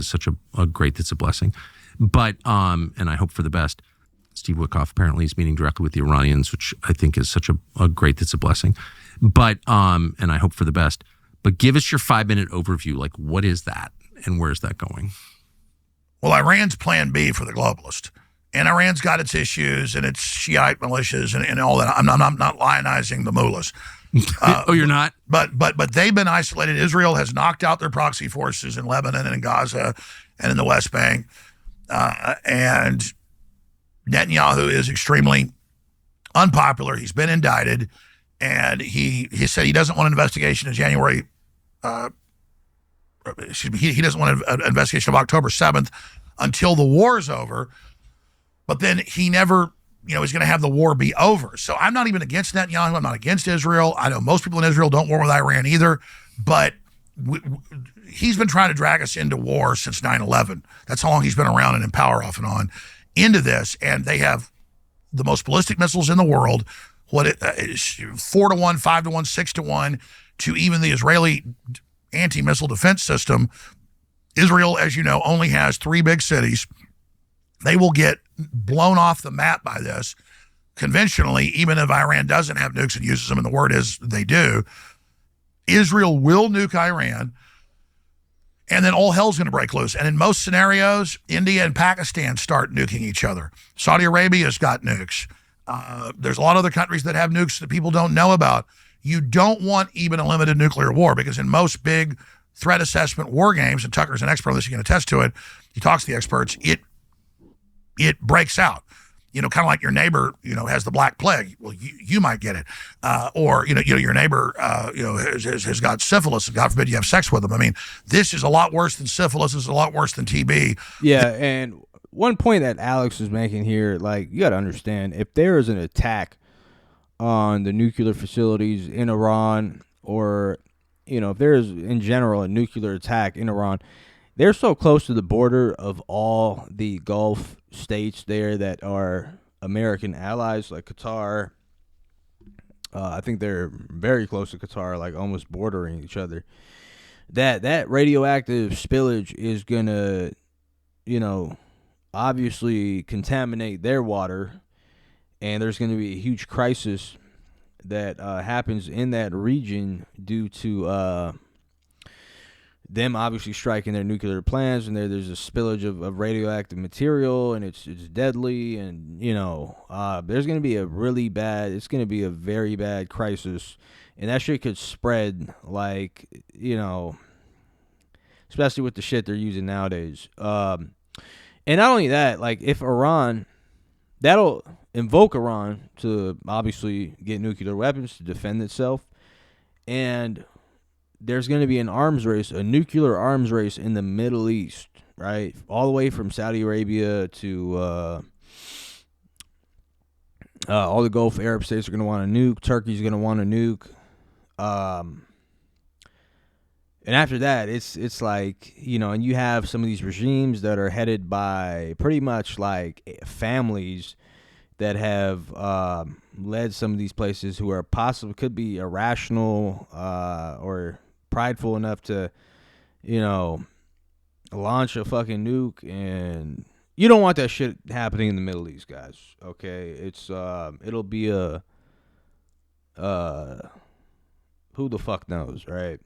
is such a great, that's a blessing. But, and I hope for the best. Steve Witkoff apparently is meeting directly with the Iranians, which I think is such a great, that's a blessing. But, and I hope for the best. But give us your 5-minute overview. Like, what is that and where's that going? Well, Iran's plan B for the globalist. And Iran's got its issues and its Shiite militias and all that. I'm not lionizing the mullahs. Oh, you're not? But they've been isolated. Israel has knocked out their proxy forces in Lebanon and in Gaza and in the West Bank. And Netanyahu is extremely unpopular. He's been indicted. And he said he doesn't want an investigation in January. He doesn't want an investigation of October 7th until the war is over. But then he never, is going to have the war be over. So I'm not even against Netanyahu. I'm not against Israel. I know most people in Israel don't war with Iran either. But he's been trying to drag us into war since 9/11. That's how long he's been around and in power off and on into this. And they have the most ballistic missiles in the world. 4-1, 5-1, 6-1 to even the Israeli anti-missile defense system. Israel, as you know, only has 3 big cities. They will get blown off the map by this conventionally, even if Iran doesn't have nukes and uses them, and the word is they do. Israel will nuke Iran, and then all hell's going to break loose. And in most scenarios, India and Pakistan start nuking each other. Saudi Arabia's got nukes. There's a lot of other countries that have nukes that people don't know about. You don't want even a limited nuclear war, because in most big threat assessment war games, and Tucker's an expert on this, he can attest to it, he talks to the experts, it breaks out. Kind of like your neighbor, has the Black Plague. Well, you might get it. Or, your neighbor, has got syphilis, and God forbid you have sex with them. I mean, this is a lot worse than syphilis. This is a lot worse than TB. Yeah, and one point that Alex was making here, like, you got to understand, if there is an attack on the nuclear facilities in Iran, or, if there is, in general, a nuclear attack in Iran, they're so close to the border of all the Gulf states there that are American allies, like Qatar. I think they're very close to Qatar, like almost bordering each other. That radioactive spillage is going to, obviously contaminate their water, and there's going to be a huge crisis that happens in that region due to them obviously striking their nuclear plants, and there's a spillage of radioactive material, and it's deadly, and there's going to be it's going to be a very bad crisis, and that shit could spread, like, especially with the shit they're using nowadays. And not only that, like, if Iran, that'll invoke Iran to obviously get nuclear weapons to defend itself, and there's going to be an arms race, a nuclear arms race in the Middle East, right? All the way from Saudi Arabia to all the Gulf Arab states are going to want to nuke. Turkey's going to want to nuke. And after that, it's like, and you have some of these regimes that are headed by pretty much like families that have led some of these places who are possibly could be irrational or prideful enough to, launch a fucking nuke, and you don't want that shit happening in the Middle East, guys. Okay, it's it'll be a who the fuck knows, right?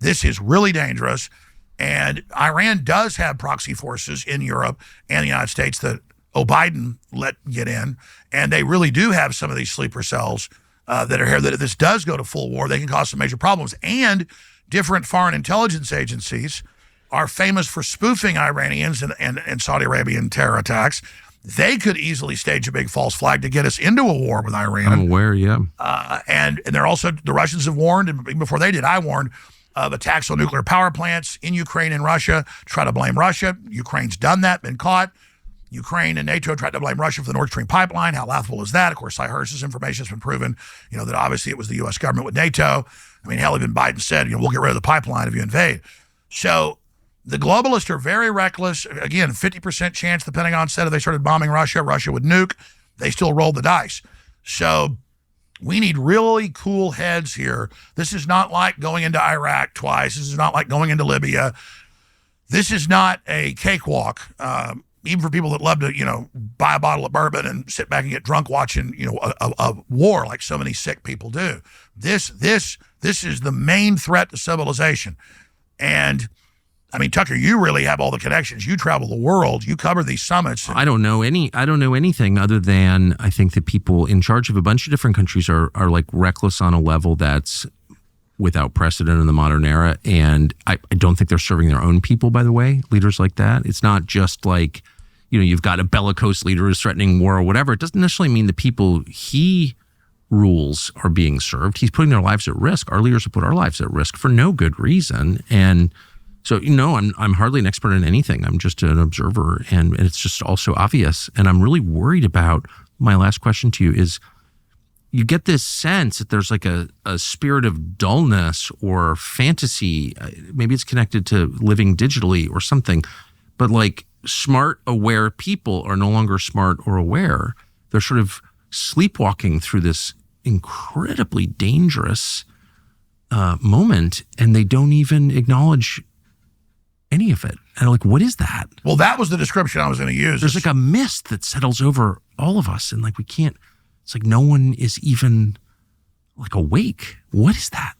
This is really dangerous, and Iran does have proxy forces in Europe and the United States that Biden let get in, and they really do have some of these sleeper cells that are here, that if this does go to full war, they can cause some major problems. And different foreign intelligence agencies are famous for spoofing Iranians and Saudi Arabian terror attacks. They could easily stage a big false flag to get us into a war with Iran. I'm aware, yeah. And they're also, the Russians have warned, and before they did, I warned, of attacks on nuclear power plants in Ukraine and Russia, try to blame Russia. Ukraine's done that, been caught. Ukraine and NATO tried to blame Russia for the Nord Stream pipeline. How laughable is that? Of course, Cy-Hirsch's information has been proven, that obviously it was the U.S. government with NATO. I mean, hell, even Biden said, we'll get rid of the pipeline if you invade. So the globalists are very reckless. Again, 50% chance the Pentagon said if they started bombing Russia, Russia would nuke. They still rolled the dice. So We need really cool heads here. This is not like going into Iraq twice. This is not like going into Libya. This is not a cakewalk. Even for people that love to, buy a bottle of bourbon and sit back and get drunk watching, a war like so many sick people do. This is the main threat to civilization. And I mean, Tucker, you really have all the connections. You travel the world. You cover these summits. I don't know anything other than I think that people in charge of a bunch of different countries are like reckless on a level that's without precedent in the modern era. And I don't think they're serving their own people, by the way, leaders like that. It's not just like, you've got a bellicose leader who's threatening war or whatever. It doesn't necessarily mean the people he rules are being served. He's putting their lives at risk. Our leaders have put our lives at risk for no good reason. And so, I'm hardly an expert in anything. I'm just an observer, and it's just also obvious. And I'm really worried about, my last question to you is, you get this sense that there's like a spirit of dullness or fantasy. Maybe it's connected to living digitally or something, but like smart, aware people are no longer smart or aware. They're sort of sleepwalking through this incredibly dangerous moment, and they don't even acknowledge any of it. And like, what is that? Well, that was the description I was going to use. There's like a mist that settles over all of us, and like we can't. It's like no one is even like awake. What is that?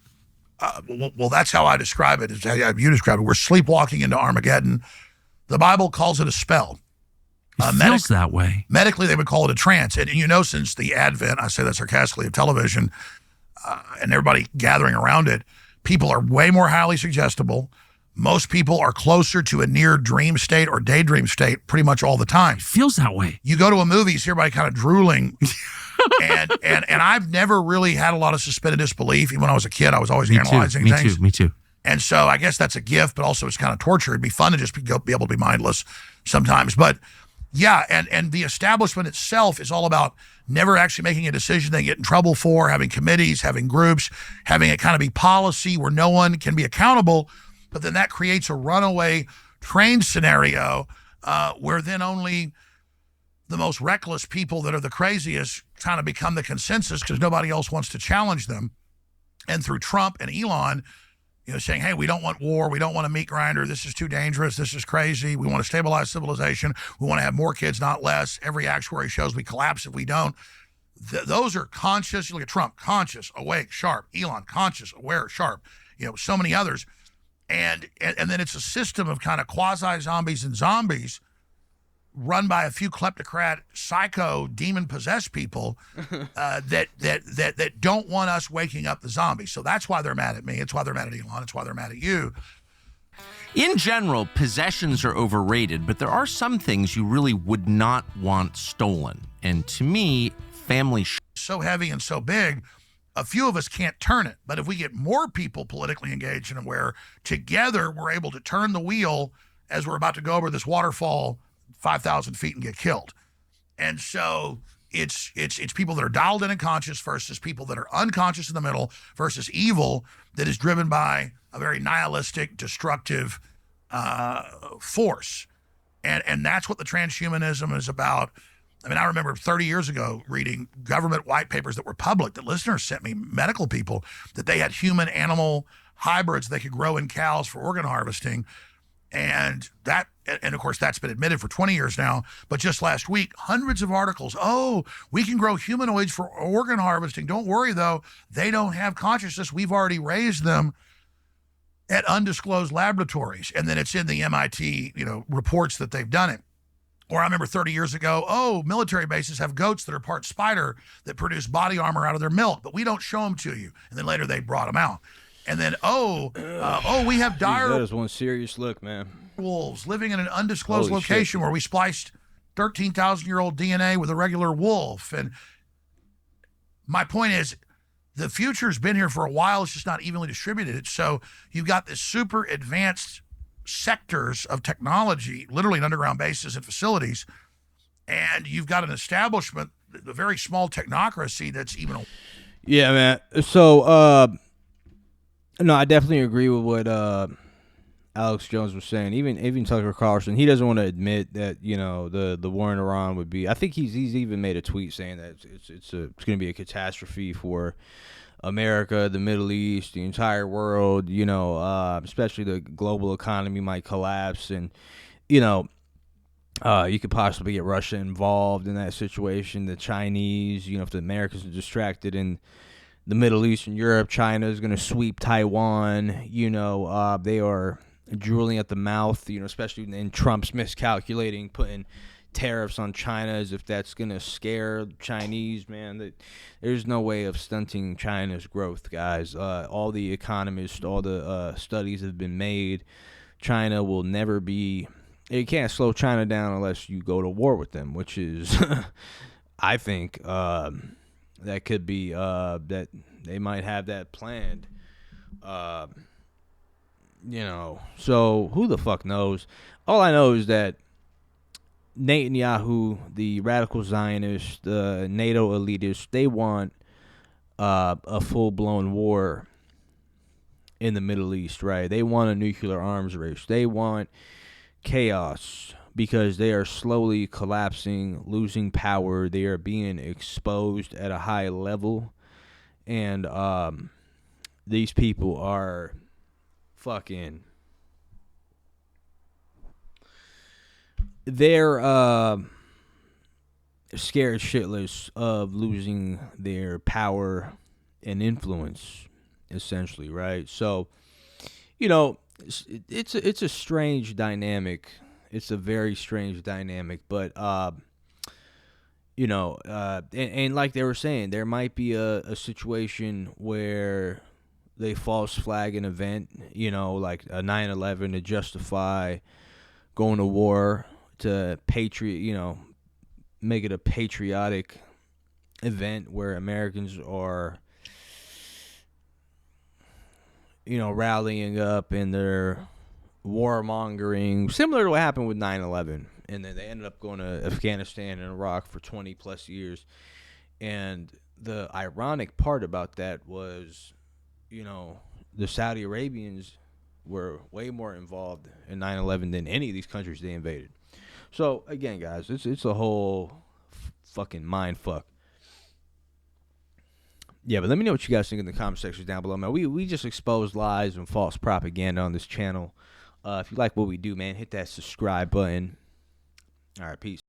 Well, that's how I describe it. Is how you describe it. We're sleepwalking into Armageddon. The Bible calls it a spell. It feels that way. Medically, they would call it a trance. And since the advent, I say that sarcastically, of television and everybody gathering around it, people are way more highly suggestible. Most people are closer to a near dream state or daydream state pretty much all the time. It feels that way. You go to a movie, you see everybody kind of drooling. and I've never really had a lot of suspended disbelief. Even when I was a kid, I was always analyzing things. Me too. And so I guess that's a gift, but also it's kind of torture. It'd be fun to just be able to be mindless sometimes. But yeah, and the establishment itself is all about never actually making a decision they get in trouble for, having committees, having groups, having it kind of be policy where no one can be accountable. But then that creates a runaway train scenario where then only the most reckless people that are the craziest kind of become the consensus because nobody else wants to challenge them. And through Trump and Elon, saying, hey, we don't want war. We don't want a meat grinder. This is too dangerous. This is crazy. We want to stabilize civilization. We want to have more kids, not less. Every actuary shows we collapse if we don't. Those are conscious. You look at Trump, conscious, awake, sharp. Elon, conscious, aware, sharp. So many others. And then it's a system of kind of quasi-zombies and zombies run by a few kleptocrat, psycho, demon-possessed people that don't want us waking up the zombies. So that's why they're mad at me. It's why they're mad at Elon. It's why they're mad at you. In general, possessions are overrated, but there are some things you really would not want stolen. And to me, family so heavy and so big, a few of us can't turn it. But if we get more people politically engaged and aware, together we're able to turn the wheel as we're about to go over this waterfall 5,000 feet and get killed. And so it's people that are dialed in and conscious versus people that are unconscious in the middle versus evil that is driven by a very nihilistic, destructive force. And that's what the transhumanism is about. I mean, I remember 30 years ago reading government white papers that were public that listeners sent me, medical people, that they had human-animal hybrids they could grow in cows for organ harvesting. And of course, that's been admitted for 20 years now. But just last week, hundreds of articles. Oh, we can grow humanoids for organ harvesting. Don't worry, though. They don't have consciousness. We've already raised them at undisclosed laboratories. And then it's in the MIT, reports that they've done it. Or I remember 30 years ago, military bases have goats that are part spider that produce body armor out of their milk, but we don't show them to you. And then later they brought them out. And then, we have dire... That is one serious look, man. Wolves living in an undisclosed location where we spliced 13,000-year-old DNA with a regular wolf. And my point is, the future's been here for a while. It's just not evenly distributed. So you've got this super advanced sectors of technology, literally in underground bases and facilities, and you've got an establishment, a very small technocracy that's even... Yeah, man. So, no, I definitely agree with what Alex Jones was saying, even Tucker Carlson, he doesn't want to admit that the war in Iran would be. I think he's even made a tweet saying that it's going to be a catastrophe for America, the Middle East, the entire world. Especially the global economy might collapse, and you could possibly get Russia involved in that situation. The Chinese, if the Americans are distracted in the Middle East and Europe, China is going to sweep Taiwan. They are drooling at the mouth, especially in Trump's miscalculating, putting tariffs on China as if that's going to scare Chinese, man. There's no way of stunting China's growth, guys. All the economists, all the studies have been made. China will never be... You can't slow China down unless you go to war with them, which is, I think, that could be, that they might have that planned. So who the fuck knows? All I know is that Netanyahu, the radical Zionist, the NATO elitists, they want a full-blown war in the Middle East, right? They want a nuclear arms race. They want chaos because they are slowly collapsing, losing power. They are being exposed at a high level, and these people are fucking... They're scared shitless of losing their power and influence, essentially, right? So, it's a strange dynamic. It's a very strange dynamic, but and like they were saying, there might be a situation where they false flag an event, like a 9/11 to justify going to war, to make it a patriotic event where Americans are rallying up in their warmongering, similar to what happened with 9/11. And then they ended up going to Afghanistan and Iraq for 20 plus years. And the ironic part about that was, the Saudi Arabians were way more involved in 9/11 than any of these countries they invaded. So, again, guys, it's a whole fucking mind fuck. Yeah, but let me know what you guys think in the comment sections down below, man. We just expose lies and false propaganda on this channel. If you like what we do, man, hit that subscribe button. All right, peace.